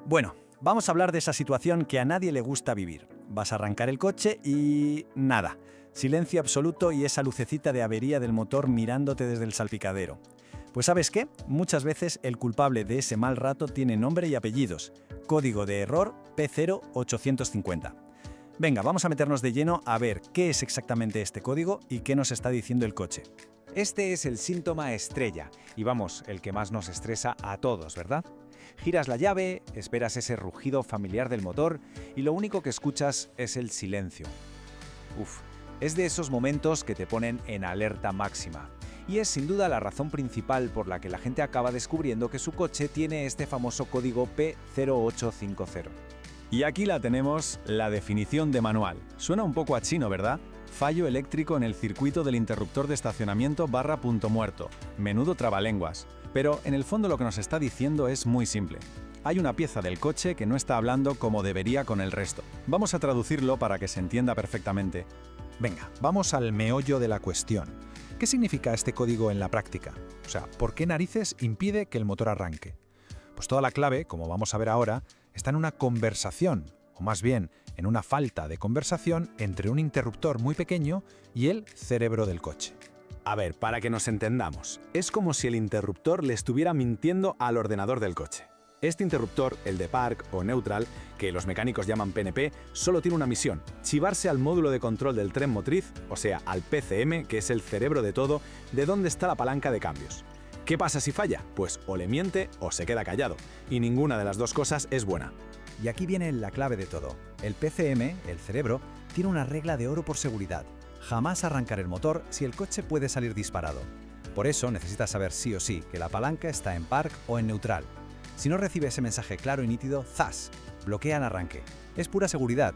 Bueno, vamos a hablar de esa situación que a nadie le gusta vivir. Vas a arrancar el coche y... nada. Silencio absoluto y esa lucecita de avería del motor mirándote desde el salpicadero. Pues ¿sabes qué? Muchas veces el culpable de ese mal rato tiene nombre y apellidos. Código de error P0850. Venga, vamos a meternos de lleno a ver qué es exactamente este código y qué nos está diciendo el coche. Este es el síntoma estrella, y vamos, el que más nos estresa a todos, ¿verdad? Giras la llave, esperas ese rugido familiar del motor y lo único que escuchas es el silencio. Uf, es de esos momentos que te ponen en alerta máxima. Y es sin duda la razón principal por la que la gente acaba descubriendo que su coche tiene este famoso código P0850. Y aquí la tenemos, la definición de manual. Suena un poco a chino, ¿verdad? Fallo eléctrico en el circuito del interruptor de estacionamiento / punto muerto. Menudo trabalenguas. Pero en el fondo lo que nos está diciendo es muy simple. Hay una pieza del coche que no está hablando como debería con el resto. Vamos a traducirlo para que se entienda perfectamente. Venga, vamos al meollo de la cuestión. ¿Qué significa este código en la práctica? O sea, ¿por qué narices impide que el motor arranque? Pues toda la clave, como vamos a ver ahora, está en una conversación, o más bien, en una falta de conversación entre un interruptor muy pequeño y el cerebro del coche. A ver, para que nos entendamos, es como si el interruptor le estuviera mintiendo al ordenador del coche. Este interruptor, el de Park o Neutral, que los mecánicos llaman PNP, solo tiene una misión: chivarse al módulo de control del tren motriz, o sea, al PCM, que es el cerebro de todo, de dónde está la palanca de cambios. ¿Qué pasa si falla? Pues o le miente o se queda callado, y ninguna de las dos cosas es buena. Y aquí viene la clave de todo. El PCM, el cerebro, tiene una regla de oro por seguridad. Jamás arrancar el motor si el coche puede salir disparado. Por eso necesitas saber sí o sí que la palanca está en Park o en Neutral. Si no recibe ese mensaje claro y nítido, ¡zas!, bloquea el arranque. Es pura seguridad.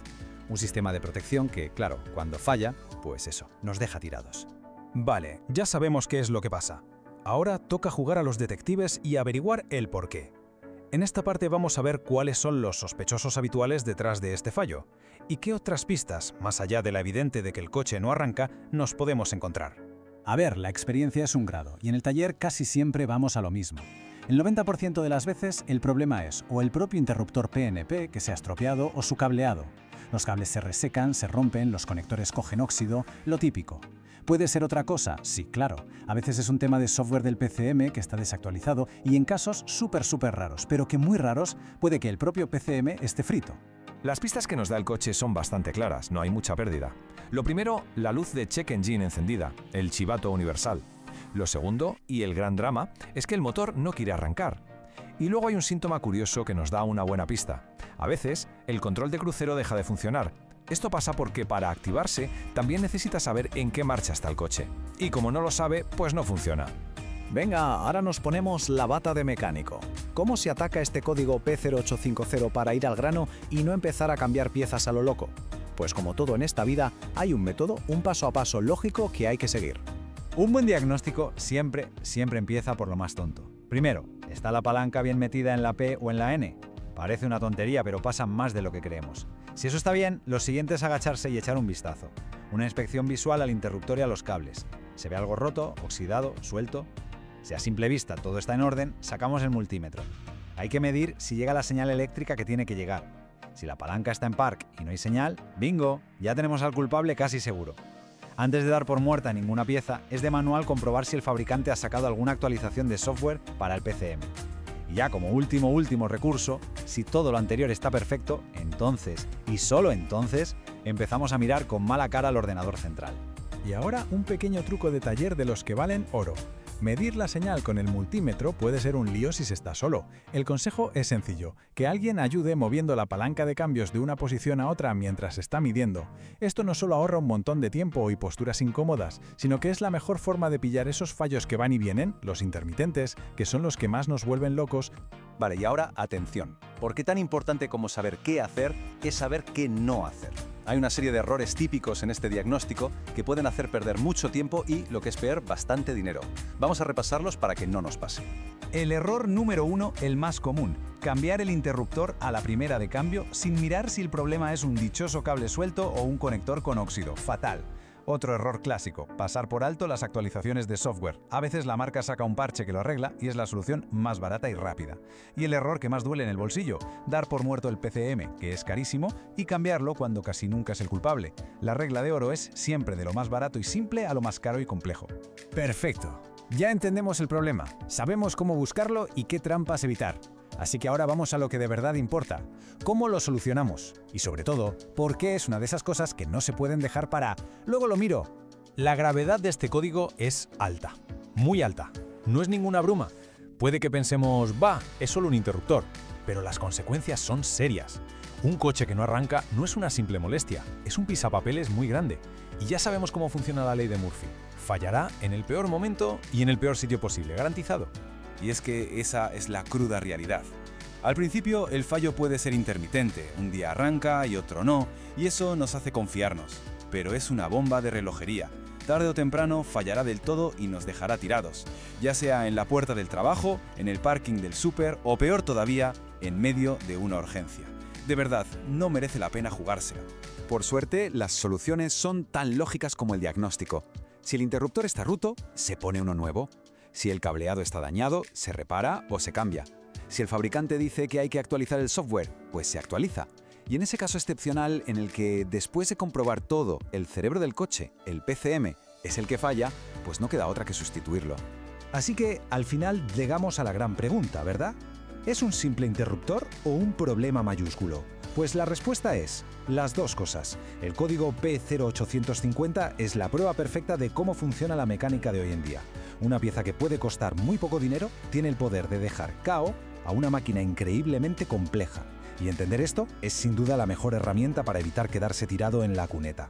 Un sistema de protección que, claro, cuando falla, pues eso, nos deja tirados. Vale, ya sabemos qué es lo que pasa. Ahora toca jugar a los detectives y averiguar el porqué. En esta parte vamos a ver cuáles son los sospechosos habituales detrás de este fallo y qué otras pistas, más allá de la evidente de que el coche no arranca, nos podemos encontrar. A ver, la experiencia es un grado y en el taller casi siempre vamos a lo mismo. El 90% de las veces el problema es o el propio interruptor PNP que se ha estropeado o su cableado. Los cables se resecan, se rompen, los conectores cogen óxido, lo típico. ¿Puede ser otra cosa? Sí, claro. A veces es un tema de software del PCM que está desactualizado y en casos súper raros, pero que muy raros, puede que el propio PCM esté frito. Las pistas que nos da el coche son bastante claras, no hay mucha pérdida. Lo primero, la luz de check engine encendida, el chivato universal. Lo segundo, y el gran drama, es que el motor no quiere arrancar. Y luego hay un síntoma curioso que nos da una buena pista. A veces, el control de crucero deja de funcionar. Esto pasa porque para activarse también necesita saber en qué marcha está el coche. Y como no lo sabe, pues no funciona. Venga, ahora nos ponemos la bata de mecánico. ¿Cómo se ataca este código P0850 para ir al grano y no empezar a cambiar piezas a lo loco? Pues como todo en esta vida, hay un método, un paso a paso lógico que hay que seguir. Un buen diagnóstico siempre empieza por lo más tonto. Primero, ¿está la palanca bien metida en la P o en la N? Parece una tontería, pero pasa más de lo que creemos. Si eso está bien, lo siguiente es agacharse y echar un vistazo. Una inspección visual al interruptor y a los cables. ¿Se ve algo roto, oxidado, suelto? Si a simple vista todo está en orden, sacamos el multímetro. Hay que medir si llega la señal eléctrica que tiene que llegar. Si la palanca está en Park y no hay señal, ¡bingo!, ya tenemos al culpable casi seguro. Antes de dar por muerta ninguna pieza, es de manual comprobar si el fabricante ha sacado alguna actualización de software para el PCM. Y ya como último recurso, si todo lo anterior está perfecto, entonces, y solo entonces, empezamos a mirar con mala cara al ordenador central. Y ahora un pequeño truco de taller de los que valen oro. Medir la señal con el multímetro puede ser un lío si se está solo. El consejo es sencillo: que alguien ayude moviendo la palanca de cambios de una posición a otra mientras se está midiendo. Esto no solo ahorra un montón de tiempo y posturas incómodas, sino que es la mejor forma de pillar esos fallos que van y vienen, los intermitentes, que son los que más nos vuelven locos. Vale, y ahora atención, porque tan importante como saber qué hacer es saber qué no hacer. Hay una serie de errores típicos en este diagnóstico que pueden hacer perder mucho tiempo y, lo que es peor, bastante dinero. Vamos a repasarlos para que no nos pase. El error número 1, el más común: cambiar el interruptor a la primera de cambio sin mirar si el problema es un dichoso cable suelto o un conector con óxido. Fatal. Otro error clásico, pasar por alto las actualizaciones de software. A veces la marca saca un parche que lo arregla y es la solución más barata y rápida. Y el error que más duele en el bolsillo, dar por muerto el PCM, que es carísimo, y cambiarlo cuando casi nunca es el culpable. La regla de oro es siempre de lo más barato y simple a lo más caro y complejo. Perfecto. Ya entendemos el problema, sabemos cómo buscarlo y qué trampas evitar. Así que ahora vamos a lo que de verdad importa. ¿Cómo lo solucionamos? Y sobre todo, ¿por qué es una de esas cosas que no se pueden dejar para luego lo miro? La gravedad de este código es alta, muy alta. No es ninguna bruma. Puede que pensemos, es solo un interruptor, pero las consecuencias son serias. Un coche que no arranca no es una simple molestia, es un pisapapeles muy grande. Y ya sabemos cómo funciona la ley de Murphy. Fallará en el peor momento y en el peor sitio posible, garantizado. Y es que esa es la cruda realidad. Al principio el fallo puede ser intermitente, un día arranca y otro no, y eso nos hace confiarnos. Pero es una bomba de relojería. Tarde o temprano fallará del todo y nos dejará tirados, ya sea en la puerta del trabajo, en el parking del súper o peor todavía, en medio de una urgencia. De verdad, no merece la pena jugársela. Por suerte, las soluciones son tan lógicas como el diagnóstico. Si el interruptor está roto, se pone uno nuevo. Si el cableado está dañado, se repara o se cambia. Si el fabricante dice que hay que actualizar el software, pues se actualiza. Y en ese caso excepcional en el que, después de comprobar todo, el cerebro del coche, el PCM, es el que falla, pues no queda otra que sustituirlo. Así que, al final, llegamos a la gran pregunta, ¿verdad? ¿Es un simple interruptor o un problema mayúsculo? Pues la respuesta es las dos cosas. El código P0850 es la prueba perfecta de cómo funciona la mecánica de hoy en día. Una pieza que puede costar muy poco dinero tiene el poder de dejar KO a una máquina increíblemente compleja. Y entender esto es sin duda la mejor herramienta para evitar quedarse tirado en la cuneta.